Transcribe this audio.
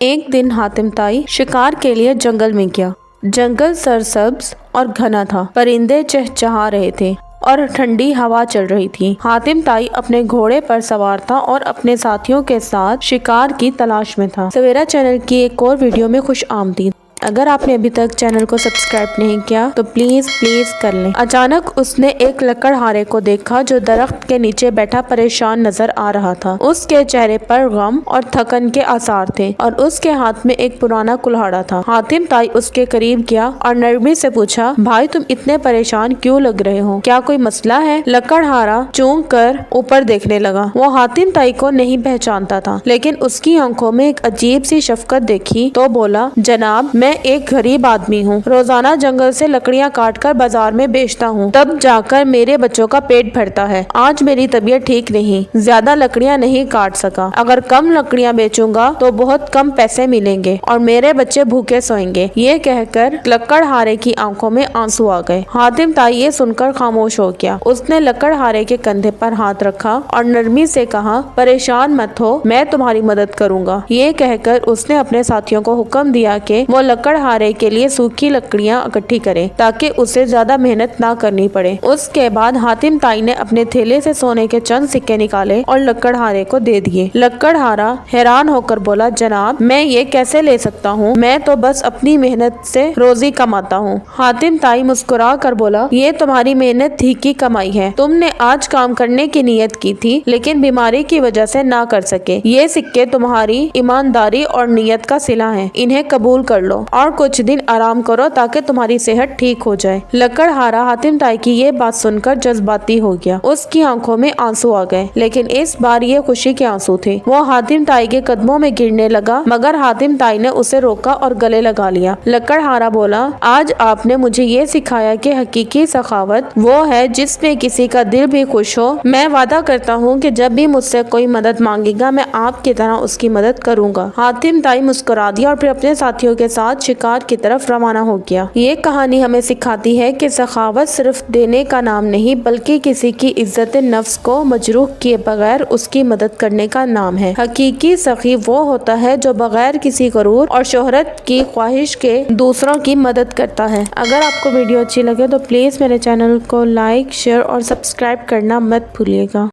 ایک دن حاتم تائی شکار کے لیے جنگل میں گیا۔ جنگل سرسبز اور گھنا تھا، پرندے چہچہا رہے تھے اور ٹھنڈی ہوا چل رہی تھی۔ حاتم تائی اپنے گھوڑے پر سوار تھا اور اپنے ساتھیوں کے ساتھ شکار کی تلاش میں تھا۔ سویرا چینل کی ایک اور ویڈیو میں خوش آمدید۔ اگر آپ نے ابھی تک چینل کو سبسکرائب نہیں کیا تو پلیز کر لیں۔ اچانک اس نے ایک لکڑہارے کو دیکھا جو درخت کے نیچے بیٹھا پریشان نظر آ رہا تھا۔ اس کے چہرے پر غم اور تھکن کے آثار تھے اور اس کے ہاتھ میں ایک پرانا کلہاڑا تھا۔ حاتم تائی اس کے قریب گیا اور نرمی سے پوچھا، بھائی تم اتنے پریشان کیوں لگ رہے ہو؟ کیا کوئی مسئلہ ہے؟ لکڑہارا چونک کر اوپر دیکھنے لگا۔ وہ حاتم تائی کو نہیں پہچانتا تھا، لیکن اس کی آنکھوں میں ایک عجیب سی شفقت دیکھی تو بولا، جناب میں ایک غریب آدمی ہوں، روزانہ جنگل سے لکڑیاں کاٹ کر بازار میں بیچتا ہوں، تب جا کر میرے بچوں کا پیٹ بھرتا ہے۔ آج میری طبیعت ٹھیک نہیں، زیادہ لکڑیاں نہیں کاٹ سکا۔ اگر کم لکڑیاں بیچوں گا تو بہت کم پیسے ملیں گے اور میرے بچے بھوکے سوئیں گے۔ یہ کہہ کر لکڑہارے کی آنکھوں میں آنسو آ گئے۔ حاتم تائی یہ سن کر خاموش ہو گیا۔ اس نے لکڑہارے کے کندھے پر ہاتھ رکھا اور نرمی سے کہا، پریشان مت ہو، میں تمہاری مدد کروں گا۔ یہ کہہ کر اس نے اپنے ساتھیوں کو حکم دیا کہ وہ لکڑہارے کے لیے سوکھی لکڑیاں اکٹھی کریں تاکہ اسے زیادہ محنت نہ کرنی پڑے۔ اس کے بعد حاتم تائی نے اپنے تھیلے سے سونے کے چند سکے نکالے اور لکڑہارے کو دے دیے۔ لکڑہارا حیران ہو کر بولا، جناب میں یہ کیسے لے سکتا ہوں؟ میں تو بس اپنی محنت سے روزی کماتا ہوں۔ حاتم تائی مسکرا کر بولا، یہ تمہاری محنت ہی کی کمائی ہے۔ تم نے آج کام کرنے کی نیت کی تھی لیکن بیماری کی وجہ سے نہ کر سکے۔ یہ سکے تمہاری ایمانداری اور نیت کا صلہ ہیں، انہیں قبول کر لو اور کچھ دن آرام کرو تاکہ تمہاری صحت ٹھیک ہو جائے۔ لکڑہارا حاتم تائی کی یہ بات سن کر جذباتی ہو گیا۔ اس کی آنکھوں میں آنسو آ گئے، لیکن اس بار یہ خوشی کے آنسو تھے۔ وہ حاتم تائی کے قدموں میں گرنے لگا مگر حاتم تائی نے اسے روکا اور گلے لگا لیا۔ لکڑہارا بولا، آج آپ نے مجھے یہ سکھایا کہ حقیقی سخاوت وہ ہے جس میں کسی کا دل بھی خوش ہو۔ میں وعدہ کرتا ہوں کہ جب بھی مجھ سے کوئی مدد مانگے گا میں آپ کی طرح اس کی مدد کروں گا۔ حاتم تائی مسکرا دیا اور پھر اپنے ساتھیوں کے ساتھ شکار کی طرف روانہ ہو گیا۔ یہ کہانی ہمیں سکھاتی ہے کہ سخاوت صرف دینے کا نام نہیں بلکہ کسی کی عزت نفس کو مجروح کیے بغیر اس کی مدد کرنے کا نام ہے۔ حقیقی سخی وہ ہوتا ہے جو بغیر کسی غرور اور شہرت کی خواہش کے دوسروں کی مدد کرتا ہے۔ اگر آپ کو ویڈیو اچھی لگے تو پلیز میرے چینل کو لائک، شیئر اور سبسکرائب کرنا مت بھولیے گا۔